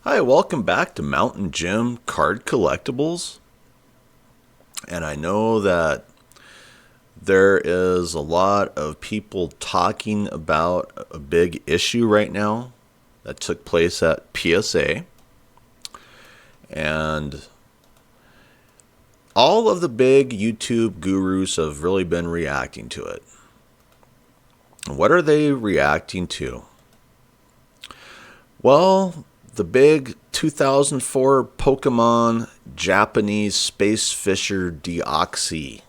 Hi, welcome back to Mountain Gym Card Collectibles. And I know that there is a lot of people talking about a big issue right now that took place at PSA. And all of the big YouTube gurus have really been reacting to it. What are they reacting to? Well, the big 2004 Pokémon Japanese Space Fissure Deoxy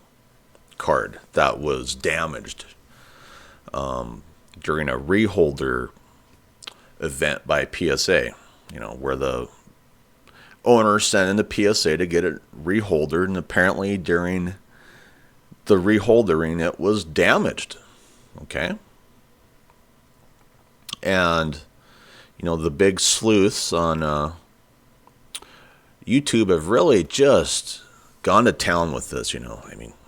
card that was damaged during a reholder event by PSA, where the owner sent in the PSA to get it reholdered, and apparently during the reholdering it was damaged. Okay? And the big sleuths on YouTube have really just gone to town with this,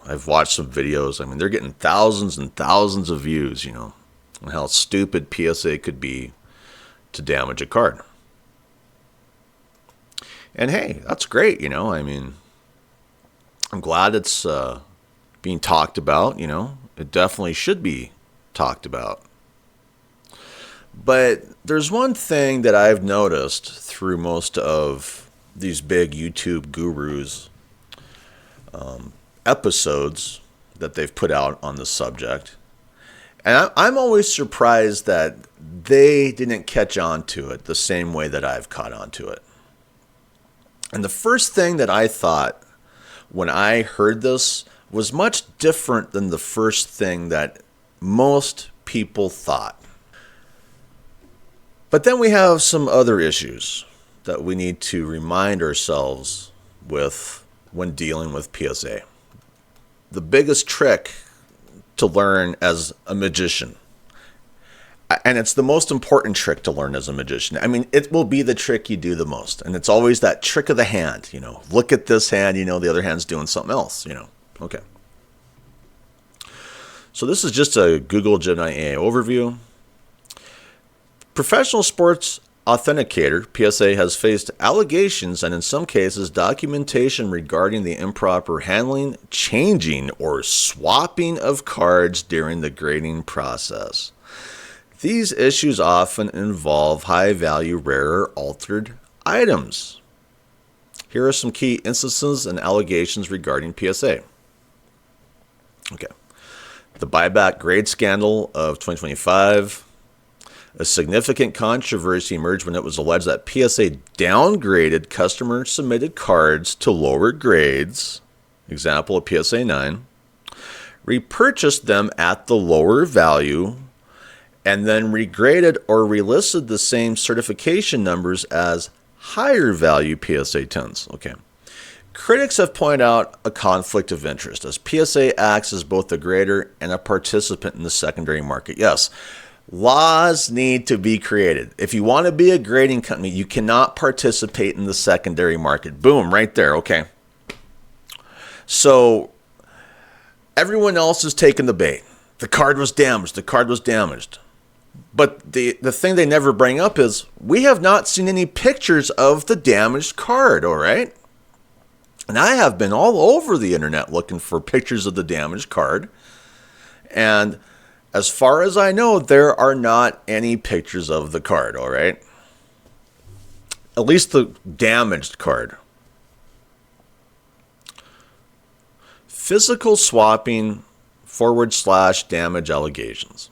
I've watched some videos. They're getting thousands and thousands of views, on how stupid PSA could be to damage a card. And hey, that's great, I'm glad it's being talked about, It definitely should be talked about. But there's one thing that I've noticed through most of these big YouTube gurus episodes that they've put out on the subject. And I'm always surprised that they didn't catch on to it the same way that I've caught on to it. And the first thing that I thought when I heard this was much different than the first thing that most people thought. But then we have some other issues that we need to remind ourselves with when dealing with PSA. The biggest trick to learn as a magician, and it's the most important trick to learn as a magician. It will be the trick you do the most, and it's always that trick of the hand. Look at this hand, the other hand's doing something else, Okay. So this is just a Google Gemini AI overview. Professional sports authenticator, PSA, has faced allegations and in some cases documentation regarding the improper handling, changing, or swapping of cards during the grading process. These issues often involve high-value, rare, or altered items. Here are some key instances and allegations regarding PSA. Okay. The buyback grade scandal of 2025. A significant controversy emerged when it was alleged that PSA downgraded customer-submitted cards to lower grades, example of PSA 9, repurchased them at the lower value, and then regraded or relisted the same certification numbers as higher value PSA 10s. Okay. Critics have pointed out a conflict of interest as PSA acts as both a grader and a participant in the secondary market. Yes. Laws need to be created. If you want to be a grading company, you cannot participate in the secondary market. Boom, right there. Okay. So everyone else is taking the bait. The card was damaged. The card was damaged. But the thing they never bring up is we have not seen any pictures of the damaged card, all right? And I have been all over the internet looking for pictures of the damaged card. And as far as I know, there are not any pictures of the card, all right? At least the damaged card. Physical swapping / damage allegations.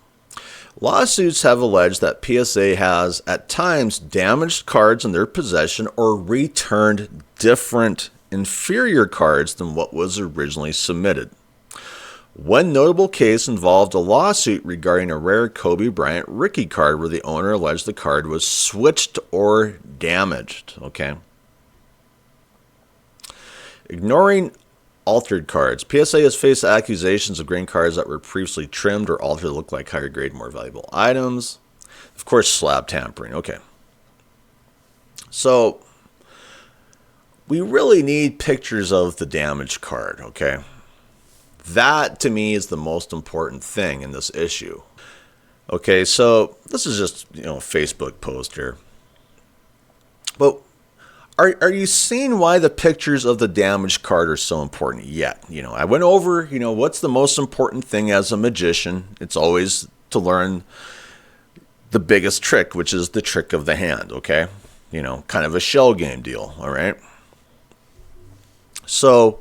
Lawsuits have alleged that PSA has at times damaged cards in their possession or returned different inferior cards than what was originally submitted. One notable case involved a lawsuit regarding a rare Kobe Bryant rookie card where the owner alleged the card was switched or damaged. Okay. Ignoring altered cards. PSA has faced accusations of grading cards that were previously trimmed or altered to look like higher grade, more valuable items. Of course, slab tampering. Okay. So, we really need pictures of the damaged card, okay? That, to me, is the most important thing in this issue. Okay, so this is just, a Facebook post here. But are you seeing why the pictures of the damaged card are so important yet? I went over, what's the most important thing as a magician? It's always to learn the biggest trick, which is the trick of the hand, okay? Kind of a shell game deal, all right? So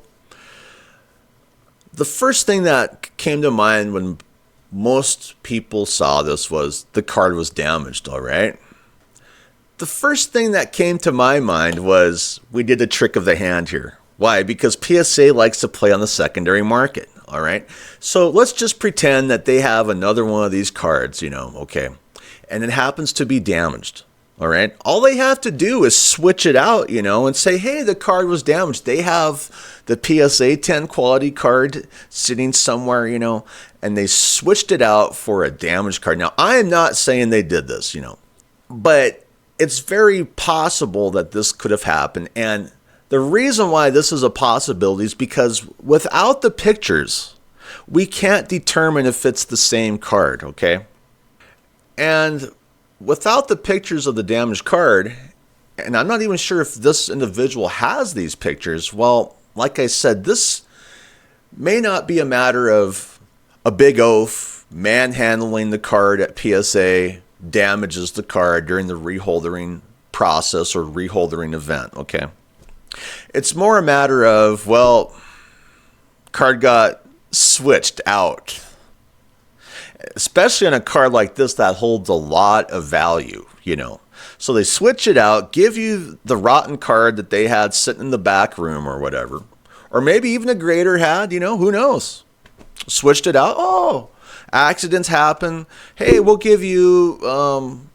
the first thing that came to mind when most people saw this was the card was damaged, all right? The first thing that came to my mind was we did a trick of the hand here. Why? Because PSA likes to play on the secondary market, all right? So let's just pretend that they have another one of these cards, okay? And it happens to be damaged, all right? All they have to do is switch it out, and say, hey, the card was damaged. They have the PSA 10 quality card sitting somewhere, and they switched it out for a damaged card. Now, I am not saying they did this, but it's very possible that this could have happened. And the reason why this is a possibility is because without the pictures, we can't determine if it's the same card, okay? And without the pictures of the damaged card, and I'm not even sure if this individual has these pictures, well, like I said, this may not be a matter of a big oaf manhandling the card at PSA damages the card during the reholdering process or reholdering event, okay? It's more a matter of, well, card got switched out. Especially on a card like this that holds a lot of value, So they switch it out, give you the rotten card that they had sitting in the back room or whatever. Or maybe even a grader had, who knows? Switched it out. Oh, accidents happen. Hey, we'll give you,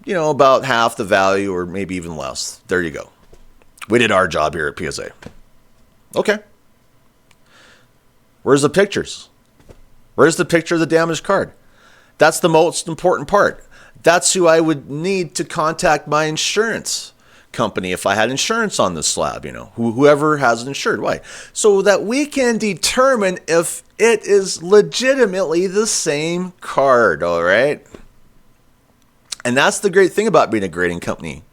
about half the value or maybe even less. There you go. We did our job here at PSA. Okay. Where's the pictures? Where's the picture of the damaged card? That's the most important part. That's who I would need to contact my insurance company if I had insurance on this slab, whoever has it insured. Why? So that we can determine if it is legitimately the same card, all right? And that's the great thing about being a grading company,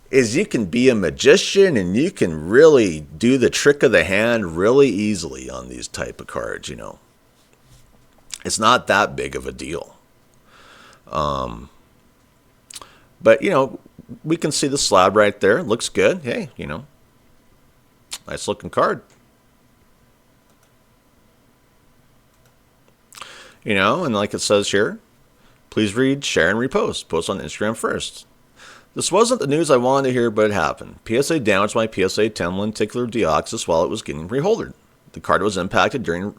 is you can be a magician and you can really do the trick of the hand really easily on these type of cards, It's not that big of a deal. But, we can see the slab right there. Looks good. Hey, nice looking card. And like it says here, please read, share, and repost. Post on Instagram first. This wasn't the news I wanted to hear, but it happened. PSA damaged my PSA 10 lenticular Deoxys while it was getting reholdered. The card was impacted during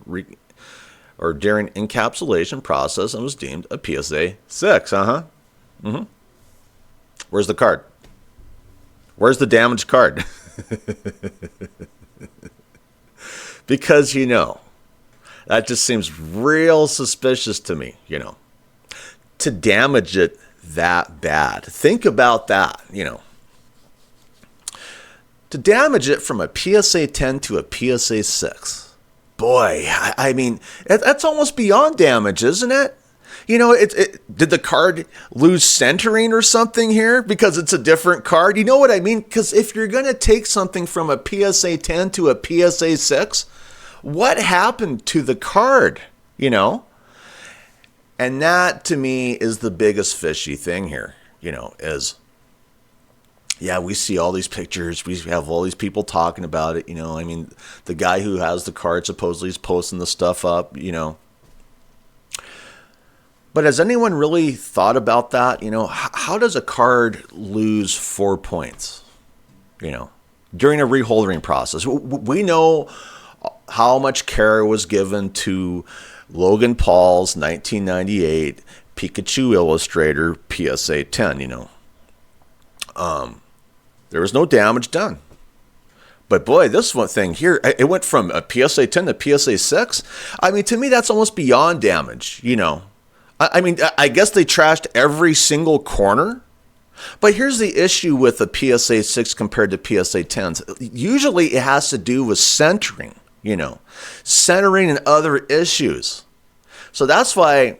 encapsulation process and was deemed a PSA 6. Where's the card? Where's the damaged card? Because, that just seems real suspicious to me, to damage it that bad. Think about that, to damage it from a PSA 10 to a PSA 6. Boy, I mean, that's almost beyond damage, isn't it? Did the card lose centering or something here because it's a different card? You know what I mean? Because if you're going to take something from a PSA 10 to a PSA 6, what happened to the card? And that, to me, is the biggest fishy thing here, is, yeah, we see all these pictures. We have all these people talking about it, I mean, the guy who has the card supposedly is posting the stuff up, But has anyone really thought about that? How does a card lose 4 points, during a reholdering process? We know how much care was given to Logan Paul's 1998 Pikachu Illustrator PSA 10, There was no damage done. But boy, this one thing here, it went from a PSA 10 to PSA 6. I mean, to me, that's almost beyond damage, I mean, I guess they trashed every single corner. But here's the issue with the PSA 6 compared to PSA 10s. Usually it has to do with centering, centering and other issues. So that's why,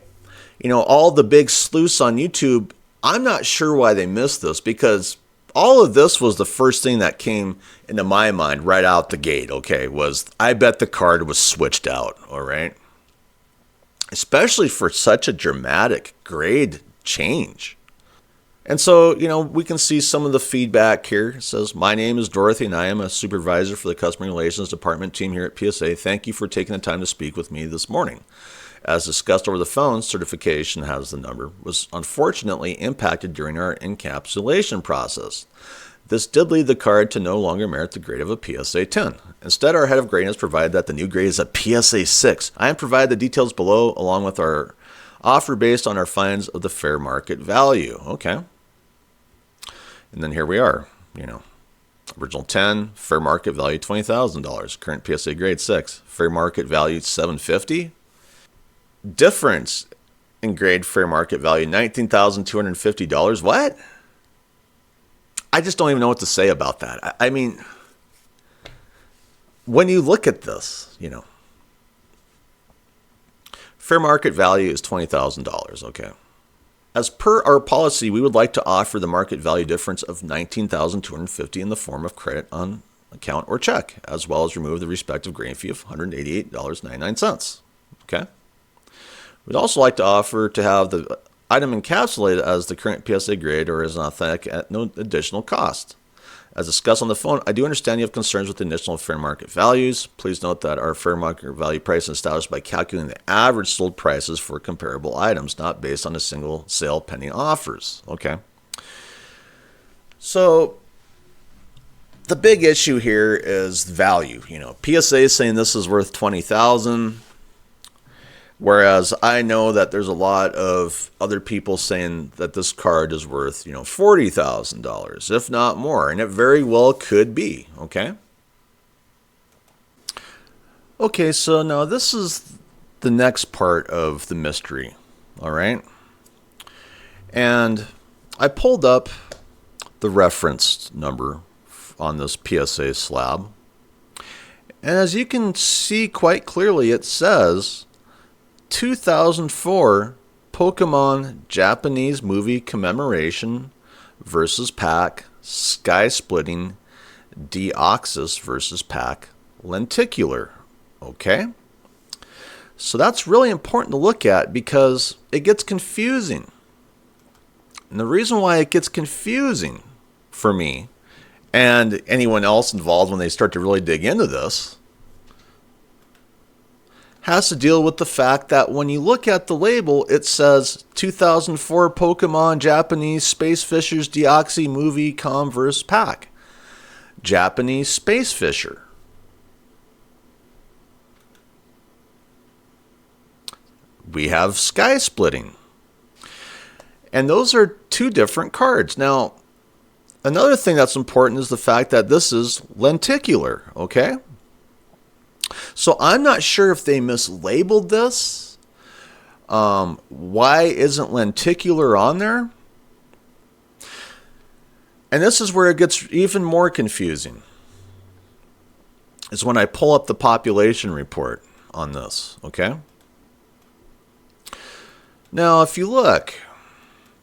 all the big sleuths on YouTube, I'm not sure why they missed this, because all of this was the first thing that came into my mind right out the gate, okay, was I bet the card was switched out, all right? Especially for such a dramatic grade change. And so, we can see some of the feedback here. It says, my name is Dorothy and I am a supervisor for the Customer Relations Department team here at PSA. Thank you for taking the time to speak with me this morning. As discussed over the phone, certification has the number, was unfortunately impacted during our encapsulation process. This did lead the card to no longer merit the grade of a PSA 10. Instead, our head of grading has provided that the new grade is a PSA 6. I have provided the details below along with our offer based on our finds of the fair market value. Okay. And then here we are, original 10, fair market value $20,000, current PSA grade 6, fair market value $750. Difference in grade fair market value $19,250. What? I just don't even know what to say about that. I mean, when you look at this, fair market value is $20,000, okay? As per our policy, we would like to offer the market value difference of $19,250 in the form of credit on account or check, as well as remove the respective grading fee of $188.99. Okay? We'd also like to offer to have the item encapsulated as the current PSA grade or as an authentic at no additional cost. As discussed on the phone, I do understand you have concerns with the initial fair market values. Please note that our fair market value price is established by calculating the average sold prices for comparable items, not based on a single sale pending offers. Okay. So the big issue here is value. PSA is saying this is worth $20,000. Whereas I know that there's a lot of other people saying that this card is worth, $40,000, if not more. And it very well could be, okay? Okay, so now this is the next part of the mystery, all right? And I pulled up the reference number on this PSA slab. And as you can see quite clearly, it says 2004 Pokémon Japanese movie commemoration versus pack sky splitting Deoxys versus pack lenticular. Okay? So that's really important to look at because it gets confusing. And the reason why it gets confusing for me and anyone else involved when they start to really dig into this has to deal with the fact that when you look at the label, it says 2004 Pokemon Japanese Space Fissures Deoxy Movie Comm vs. Pack. Japanese Space Fissure. We have Sky Splitting. And those are two different cards. Now, another thing that's important is the fact that this is lenticular, okay? So I'm not sure if they mislabeled this. Why isn't lenticular on there? And this is where it gets even more confusing. Is when I pull up the population report on this, okay? Now, if you look,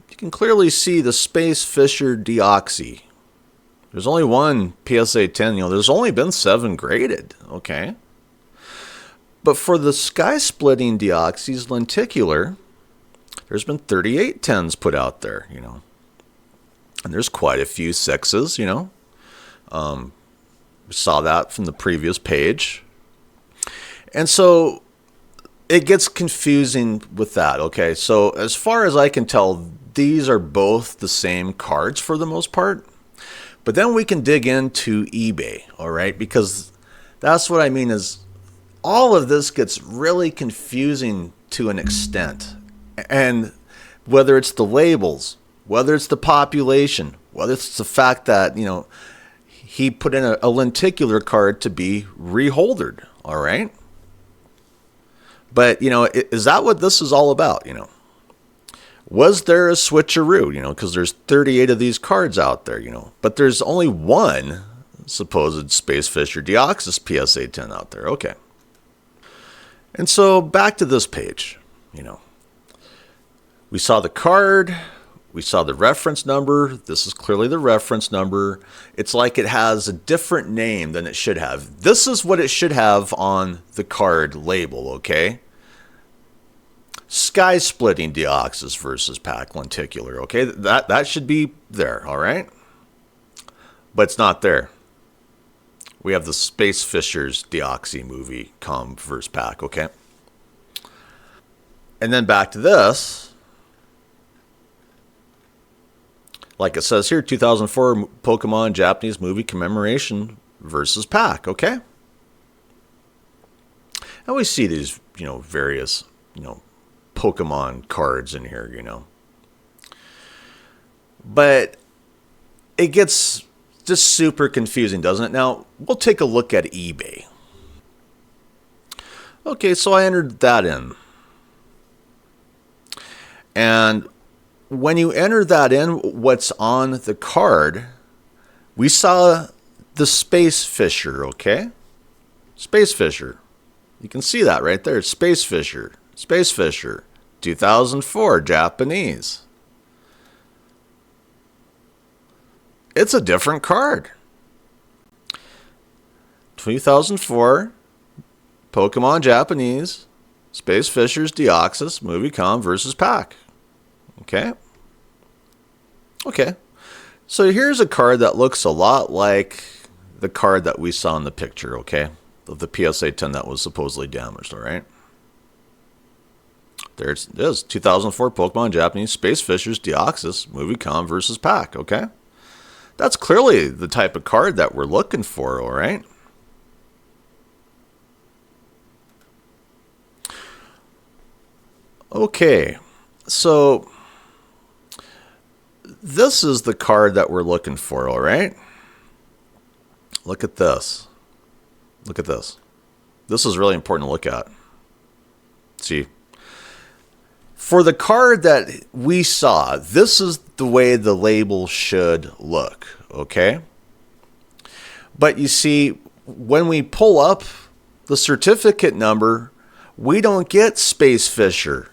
you can clearly see the Space Fissure Deoxy. There's only one PSA 10. There's only been 7 graded, okay? But for the sky splitting Deoxys lenticular, there's been 38 10s put out there, And there's quite a few 6s, We saw that from the previous page. And so it gets confusing with that, okay? So as far as I can tell, these are both the same cards for the most part. But then we can dig into eBay, all right? Because that's what I mean is all of this gets really confusing to an extent. And whether it's the labels, whether it's the population, whether it's the fact that, he put in a lenticular card to be reholdered, all right? But, is that what this is all about, Was there a switcheroo, because there's 38 of these cards out there, But there's only one supposed Space Fissure Deoxys PSA 10 out there, okay. And so back to this page, we saw the card, We saw the reference number. This is clearly the reference number. It's like it has a different name than it should have. This is what it should have on the card label, okay? Sky splitting Deoxys versus pack lenticular, okay? That should be there, all right? But it's not there. We have the Space Fissure's Deoxy movie Comm versus pack, okay? And then back to this. Like it says here, 2004 Pokemon Japanese movie commemoration versus pack, okay? And we see these, various, Pokemon cards in here, But it gets just super confusing, doesn't it? Now, we'll take a look at eBay. Okay, so I entered that in. And when you enter that in, what's on the card, we saw the Space Fissure, okay? Space Fissure. You can see that right there. Space Fissure. Space Fissure. 2004, Japanese. It's a different card. 2004, Pokemon Japanese, Space Fissure's Deoxys, movie Comm versus pack. Okay. Okay. So here's a card that looks a lot like the card that we saw in the picture, okay? Of the PSA 10 that was supposedly damaged, all right? There it is. 2004 Pokemon Japanese Space Fissure's Deoxys, movie Comm versus pack, okay? That's clearly the type of card that we're looking for, all right? Okay, so this is the card that we're looking for, all right? Look at this. Look at this. This is really important to look at. See? For the card that we saw, this is the way the label should look, okay? But you see, when we pull up the certificate number, we don't get Space Fissure,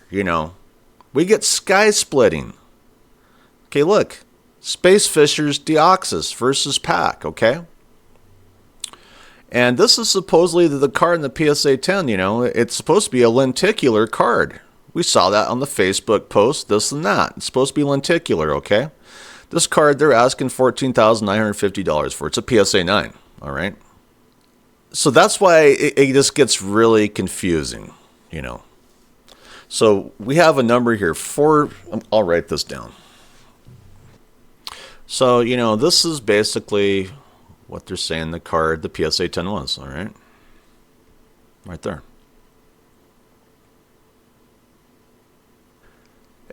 We get Sky Splitting. Okay, look. Space Fissure's Deoxys versus pack, okay? And this is supposedly the card in the PSA 10, It's supposed to be a lenticular card. We saw that on the Facebook post, this and that. It's supposed to be lenticular, okay? This card, they're asking $14,950 for. It's a PSA 9, all right? So that's why it just gets really confusing, So we have a number here. I'll write this down. So, this is basically what they're saying the card, the PSA 10 was, all right? Right there.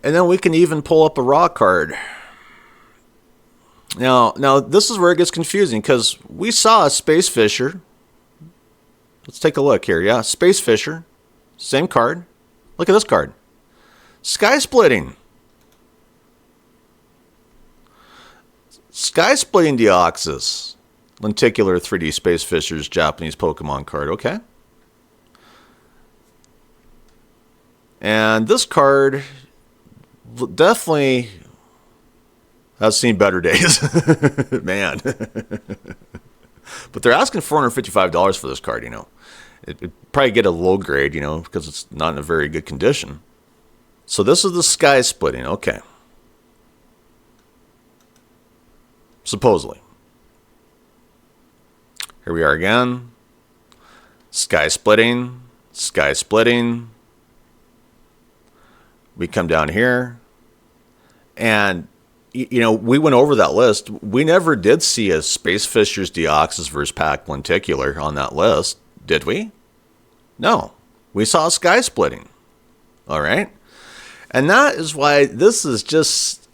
And then we can even pull up a raw card. Now this is where it gets confusing because we saw a Space Fissure. Let's take a look here. Yeah, Space Fissure. Same card. Look at this card. Sky Splitting. Sky Splitting Deoxys. Lenticular 3D Space Fissure's Japanese Pokemon card. Okay. And this card definitely has seen better days. Man. But they're asking $455 for this card, It'd probably get a low grade, because it's not in a very good condition. So this is the Sky Splitting. Okay. Supposedly. Here we are again. Sky Splitting. Sky Splitting. We come down here. And, we went over that list. We never did see a Space Fissure's Deoxys versus pack lenticular on that list, did we? No. We saw Sky Splitting. All right? And that is why this is just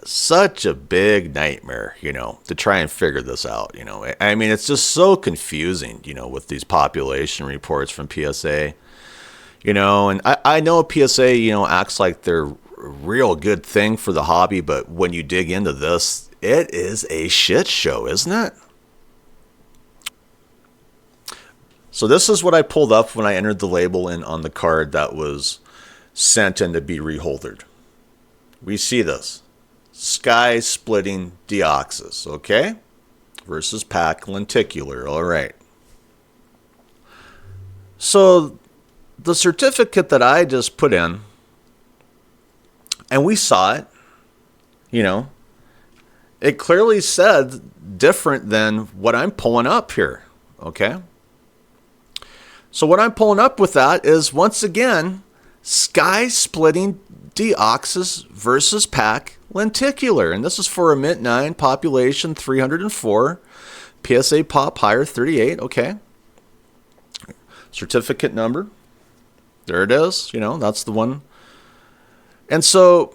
such a big nightmare, to try and figure this out, I mean, it's just so confusing, with these population reports from PSA, and I know PSA, acts like they're real good thing for the hobby, but when you dig into this, it is a shit show, isn't it? So this is what I pulled up when I entered the label in on the card that was sent in to be reholdered. We see this. sky-splitting Deoxys, okay? Versus pack lenticular, all right. So the certificate that I just put in, and we saw it, you know, it clearly said different than what I'm pulling up here, okay? So what I'm pulling up with that is, once again, sky-splitting Deoxys versus pack lenticular. And this is for a Mint 9, population 304, PSA pop higher 38, okay? Certificate number. There it is, you know, that's the one. And so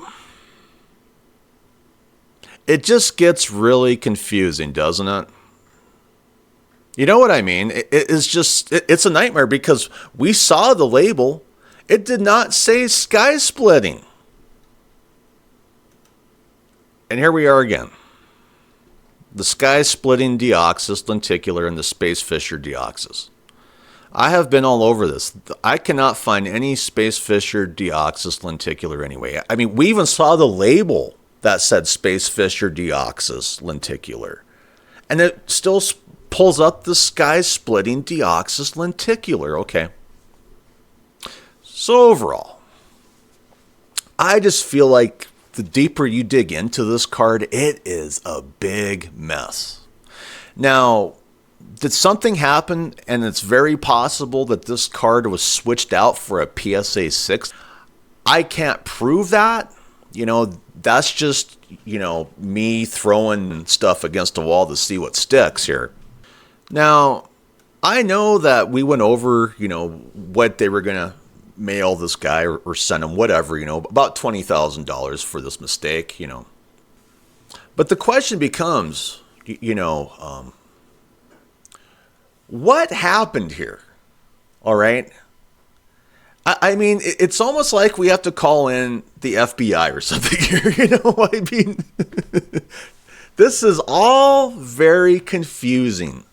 it just gets really confusing, doesn't it? You know what I mean? It's a nightmare, because we saw the label. It did not say sky splitting. And here we are again. The sky splitting Deoxys lenticular and the space Fissure Deoxys. I have been all over this. I cannot find any space Fissure Deoxys lenticular anyway. I mean, we even saw the label that said space Fissure Deoxys lenticular. And it still pulls up the sky splitting Deoxys lenticular. Okay. So overall, I just feel like the deeper you dig into this card, it is a big mess. Now, did something happen, and it's very possible that this card was switched out for a PSA 6? I can't prove that. You know, that's just, you know, me throwing stuff against the wall to see what sticks here. Now, I know that we went over, you know, what they were going to mail this guy or send him, whatever, you know, about $20,000 for this mistake, you know. But the question becomes, you know, what happened here? All right. I mean, it's almost like we have to call in the FBI or something here. You know, I mean, this is all very confusing.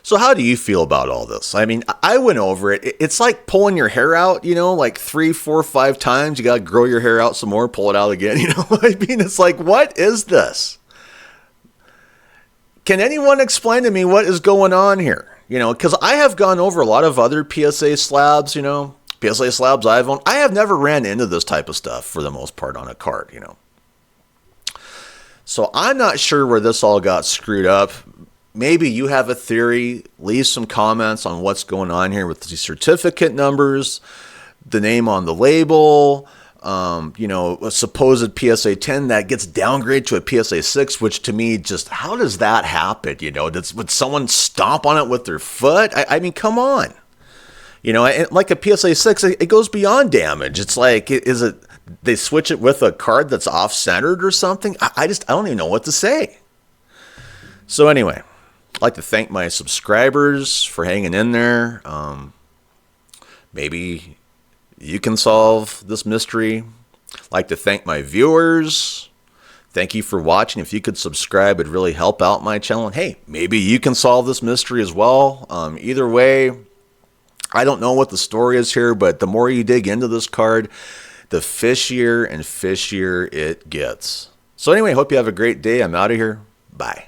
So how do you feel about all this? I mean, I went over it. It's like pulling your hair out, you know, like 3, 4, 5 times. You got to grow your hair out some more, pull it out again. You know, I mean, it's like, what is this? Can anyone explain to me what is going on here? You know, because I have gone over a lot of other PSA slabs, you know, PSA slabs I've owned. I have never ran into this type of stuff for the most part on a card, you know. So I'm not sure where this all got screwed up. Maybe you have a theory. Leave some comments on what's going on here with the certificate numbers, the name on the label, you know, a supposed PSA 10 that gets downgraded to a PSA 6, which to me, just how does that happen? You know, would someone stomp on it with their foot? I mean, come on. You know, like a PSA 6, it goes beyond damage. It's like, is it, they switch it with a card that's off-centered or something? I don't even know what to say. So anyway, I'd like to thank my subscribers for hanging in there. Maybe you can solve this mystery. I'd like to thank my viewers. Thank you for watching. If you could subscribe, it'd really help out my channel. And hey, maybe you can solve this mystery as well. Either way, I don't know what the story is here, but the more you dig into this card, the fishier and fishier it gets. So anyway, hope you have a great day. I'm out of here. Bye.